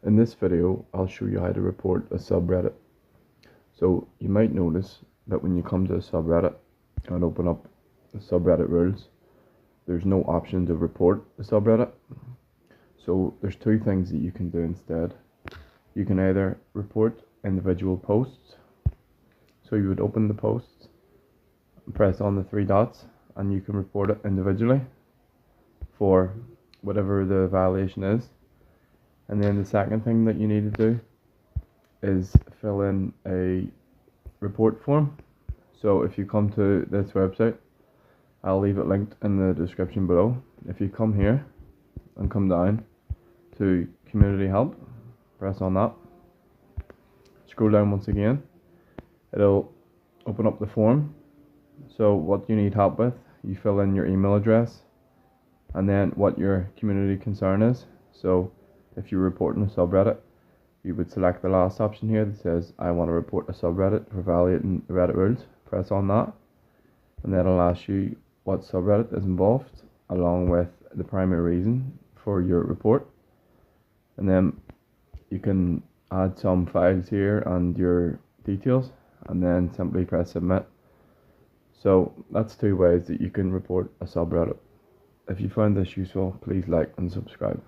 In this video, I'll show you how to report a subreddit. So you might notice that when you come to a subreddit and open up the subreddit rules, there's no option to report the subreddit. So there's two things that you can do instead. You can either report individual posts. So you would open the posts, press on the three dots, and you can report it individually for whatever the violation is. And then the second thing that you need to do is fill in a report form. So if you come to this website, I'll leave it linked in the description below. If you come here and come down to community help, press on that, scroll down once again, it'll open up the form. So what you need help with, you fill in your email address and then what your community concern is. So if you're reporting a subreddit, you would select the last option here that says I want to report a subreddit for violating the Reddit rules. Press on that and then it'll ask you what subreddit is involved along with the primary reason for your report, and then you can add some files here and your details and then simply press submit. So that's two ways that you can report a subreddit. If you found this useful, please like and subscribe.